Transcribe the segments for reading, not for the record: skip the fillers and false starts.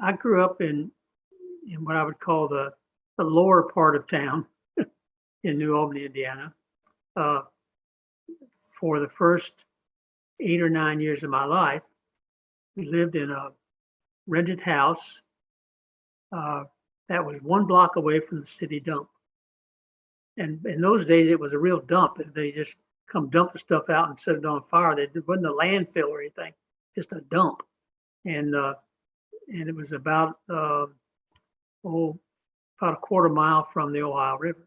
I grew up in what I would call the lower part of town in New Albany, Indiana. Uh, for the first 8 or 9 years of my life, we lived in a rented house uh, that was 1 block away from the city dump. And in those days, it was a real dump. They just come dump the stuff out and set it on fire. There wasn't a landfill or anything, just a dump. And and it was oh, about a quarter mile from the Ohio River.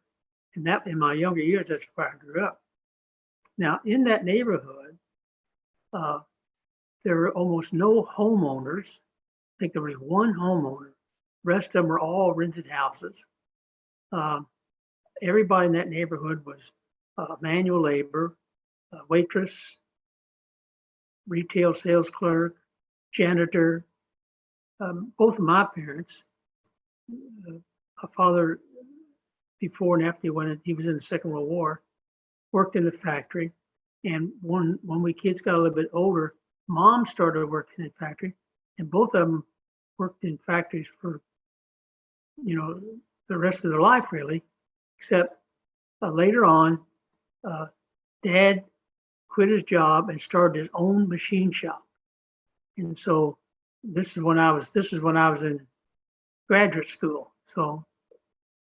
And that in my younger years, that's where I grew up. Now, in that neighborhood, uh, there were almost no homeowners. I think there was one homeowner. The rest of them were all rented houses. Um, Everybody in that neighborhood was manual labor, waitress, retail sales clerk, janitor. Both of my parents, my father, before and after he was in the Second World War, worked in the factory. And when we kids got a little bit older, mom started working in the factory, and both of them worked in factories for, the rest of their life, really, except later on, dad quit his job and started his own machine shop. And so this is when I was in graduate school. So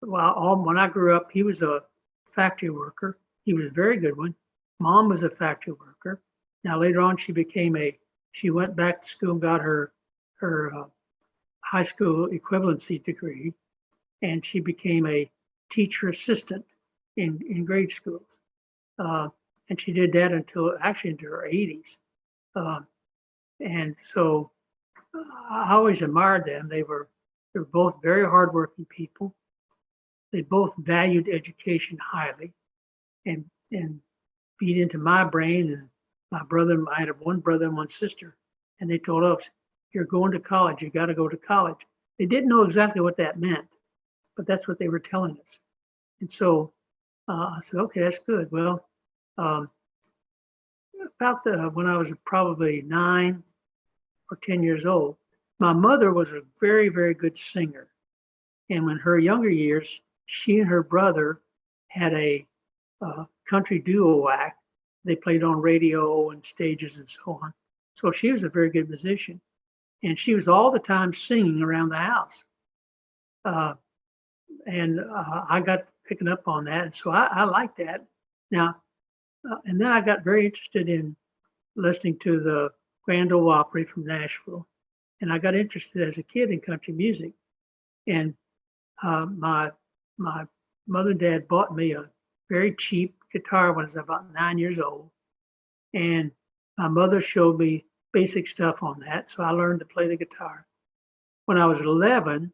when I grew up, he was a factory worker. He was a very good one. Mom was a factory worker. Now later on, she went back to school and got her high school equivalency degree, and she became a teacher assistant in grade schools. And she did that into her 80s. And so I always admired them. They were both very hardworking people. They both valued education highly, and feed into my brain. And I had one brother and one sister, and they told us, "You're going to college. You got to go to college." They didn't know exactly what that meant, but that's what they were telling us. And so I said, "Okay, that's good." Well, when I was probably 9 or 10 years old, my mother was a very, very good singer. And in her younger years, she and her brother had a country duo act. They played on radio and stages and so on. So she was a very good musician. And she was all the time singing around the house. And I got picking up on that. And so I liked that. Now, and then I got very interested in listening to the Grand Ole Opry from Nashville. And I got interested as a kid in country music. And my mother and dad bought me a very cheap guitar when I was about 9 years old. And my mother showed me basic stuff on that. So I learned to play the guitar. When I was 11,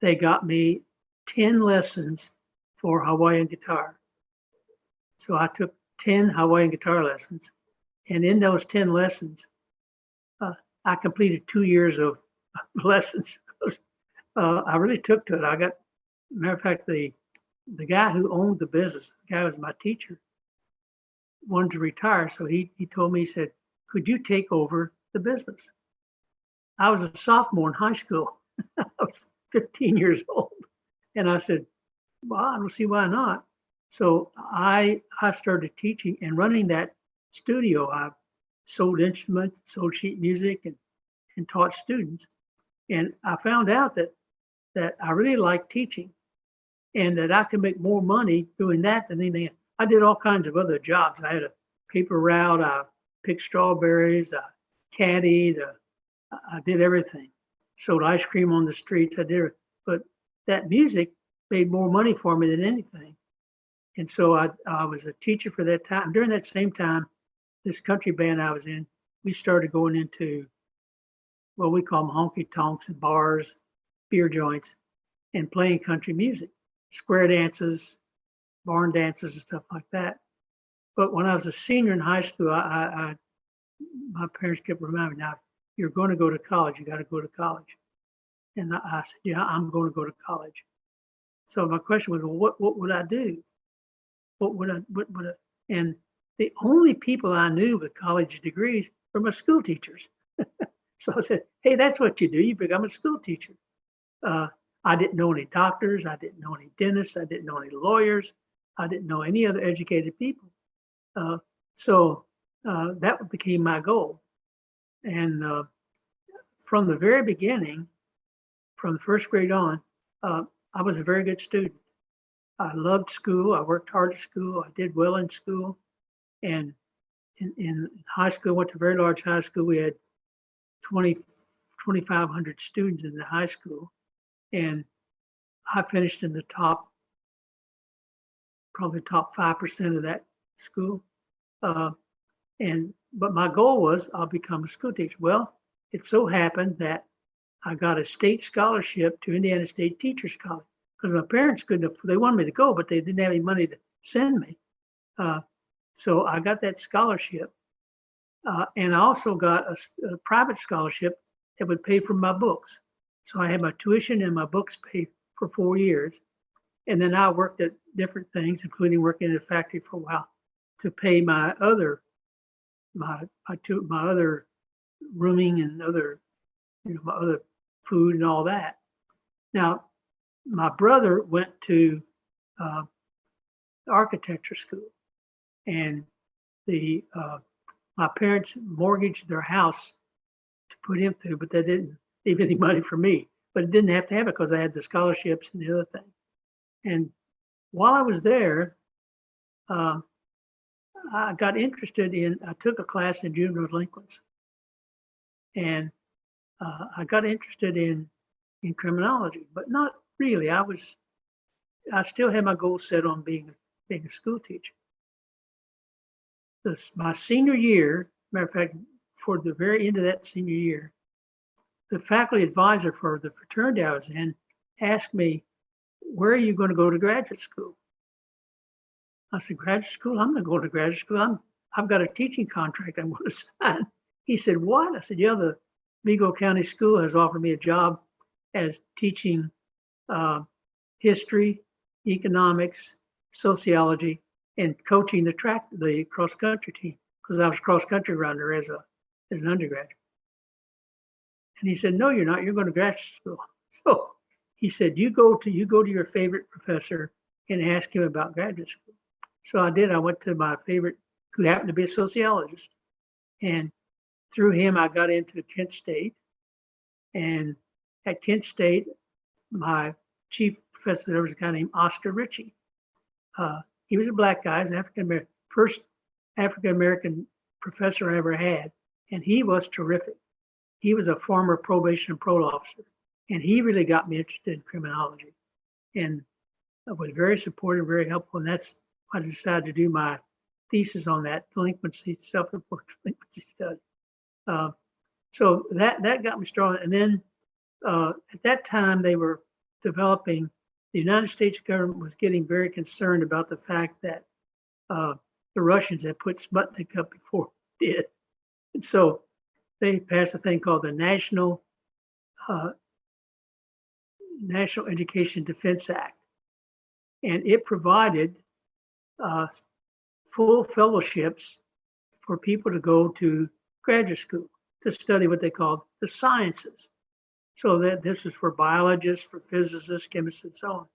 they got me 10 lessons for Hawaiian guitar. So I took 10 Hawaiian guitar lessons. And in those 10 lessons, I completed 2 years of lessons. I really took to it. Matter of fact, the guy who owned the business, the guy who was my teacher, wanted to retire. So he told me, he said, "Could you take over the business?" I was a sophomore in high school. I was 15 years old. And I said, "Well, I don't see why not." So I started teaching and running that studio. I sold instruments, sold sheet music, and taught students. And I found out that I really liked teaching, and that I could make more money doing that than anything else. I did all kinds of other jobs. I had a paper route. I picked strawberries. I caddied. I did everything. Sold ice cream on the streets. I did it. But that music made more money for me than anything. And so I was a teacher for that time. During that same time, this country band I was in, we started going into what we call them honky tonks and bars, beer joints, and playing country music, square dances, barn dances, and stuff like that. But when I was a senior in high school, my parents kept reminding me, "Now, you're going to go to college. You got to go to college." And I said, "Yeah, I'm going to go to college." So my question was, well, what would I do? What would I? And the only people I knew with college degrees were my school teachers. So I said, hey, that's what you do. You become a school teacher. Uh, I didn't know any doctors. I didn't know any dentists. I didn't know any lawyers. I didn't know any other educated people. Uh, so that became my goal. And from the very beginning, from the first grade on, uh, I was a very good student. I loved school. I worked hard at school. I did well in school. And in high school, went to a very large high school. We had 20, 2,500 students in the high school. And I finished in the top, probably top 5% of that school. Uh, but my goal was I'll become a school teacher. Well, it so happened that I got a state scholarship to Indiana State Teachers College because my parents couldn't. They wanted me to go, but they didn't have any money to send me. So I got that scholarship, and I also got a private scholarship that would pay for my books. So I had my tuition and my books paid for 4 years, and then I worked at different things, including working in a factory for a while, to pay my other rooming and other, my other food and all that. Now, my brother went to uh, architecture school, and the my parents mortgaged their house to put him through, but they didn't leave any money for me. But it didn't have to have it because I had the scholarships and the other thing. And while I was there, uh, I got interested in. I took a class in juvenile delinquents, and I got interested in criminology, but not really. I still had my goal set on being a school teacher. My senior year, matter of fact, for the very end of that senior year, the faculty advisor for the fraternity I was in asked me, "Where are you going to go to graduate school?" I said, "Graduate school? I'm not going to graduate school. I've got a teaching contract I'm going to sign." He said, "What?" I said, "Yeah, the Vigo County School has offered me a job as teaching uh, history, economics, sociology, and coaching the cross country team because I was cross country runner as an undergraduate." And he said, "No, you're not. You're going to graduate school." So he said, "You go to your favorite professor and ask him about graduate school." So I did. I went to my favorite, who happened to be a sociologist, and through him I got into Kent State. And at Kent State, my chief professor there was a guy named Oscar Ritchie. He was a black guy, an African American, first African American professor I ever had, and he was terrific. He was a former probation and parole officer, and he really got me interested in criminology, and was very supportive, very helpful, and that's why I decided to do my thesis on that delinquency, self-report delinquency study. So that got me started, and then at that time they were developing. The United States government was getting very concerned about the fact that the Russians had put Sputnik up before it did. And so they passed a thing called the National Education Defense Act. And it provided full fellowships for people to go to graduate school to study what they called the sciences. So that this is for biologists, for physicists, chemists, and so on.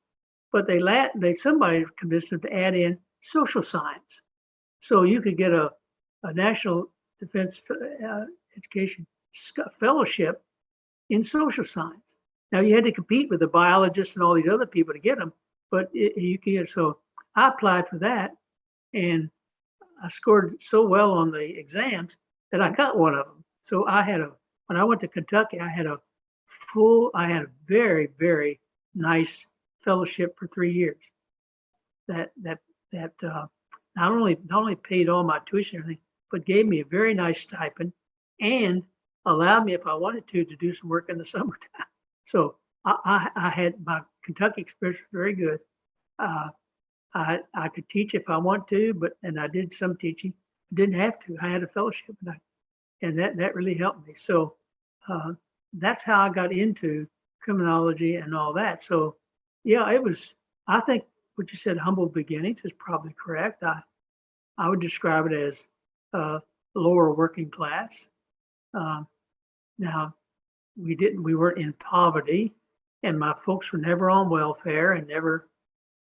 But somebody convinced them to add in social science. So you could get a National Defense Education Fellowship in social science. Now you had to compete with the biologists and all these other people to get them, but you can get. So I applied for that, and I scored so well on the exams that I got one of them. So when I went to Kentucky, I had a very, very nice fellowship for 3 years. That not only paid all my tuition and everything, but gave me a very nice stipend and allowed me, if I wanted to do some work in the summertime. So I had my Kentucky experience was very good. I could teach if I want to, and I did some teaching. I didn't have to. I had a fellowship, and that really helped me. So that's how I got into criminology and all that. So yeah, it was. I think what you said, humble beginnings, is probably correct. I would describe it as lower working class. Um, Now, we weren't in poverty, and my folks were never on welfare and never,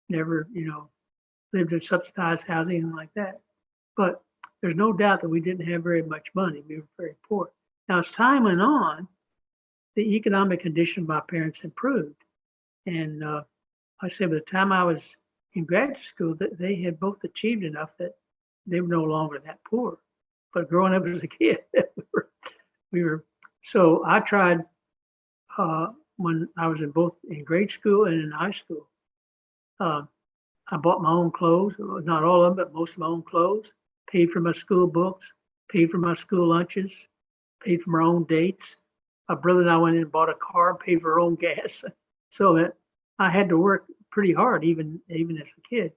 lived in subsidized housing and like that. But there's no doubt that we didn't have very much money. We were very poor. Now, as time went on, the economic condition of my parents improved. And I say by the time I was in graduate school, that they had both achieved enough that they were no longer that poor. But growing up as a kid, we were. So I tried when I was in grade school and in high school. Uh, I bought my own clothes, not all of them, but most of my own clothes. Paid for my school books, paid for my school lunches, paid for my own dates. My brother and I went in and bought a car, paid for our own gas, so that I had to work pretty hard, even as a kid.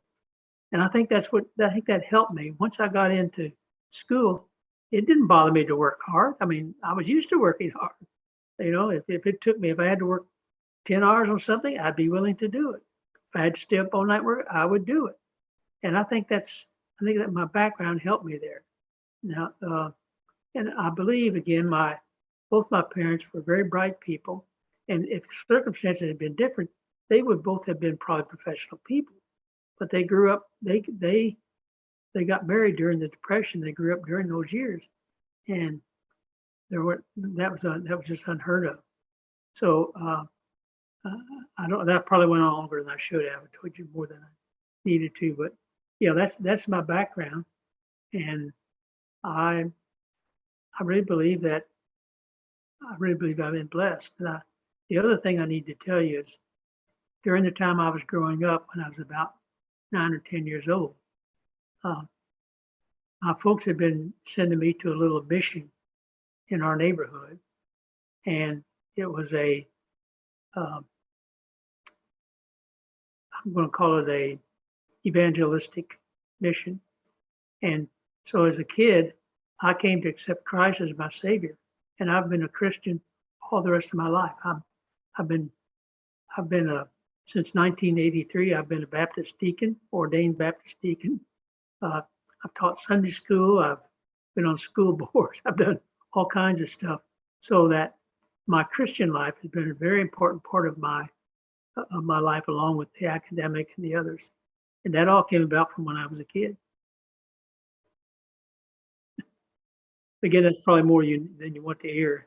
And I think that helped me. Once I got into school, it didn't bother me to work hard. I mean, I was used to working hard. If I had to work 10 hours on something, I'd be willing to do it. If I had to stay up all night work, I would do it. And I think that my background helped me there. Now, and I believe again, both my parents were very bright people, and if circumstances had been different, they would both have been probably professional people. But they grew up. They got married during the Depression. They grew up during those years, and that was just unheard of. So I don't. That probably went on longer than I should have. I told you more than I needed to, but yeah, that's my background, and I really believe that I've been blessed. And the other thing I need to tell you is during the time I was growing up, when I was about 9 or 10 years old, my folks had been sending me to a little mission in our neighborhood, and it was I'm going to call it a evangelistic mission. And so as a kid, I came to accept Christ as my Savior, and I've been a Christian all the rest of my life. I've been since 1983. I've been a Baptist deacon, ordained Baptist deacon. I've taught Sunday school. I've been on school boards. I've done all kinds of stuff, so that my Christian life has been a very important part of my life, along with the academic and the others. And that all came about from when I was a kid. Again, that's probably more than you want to hear.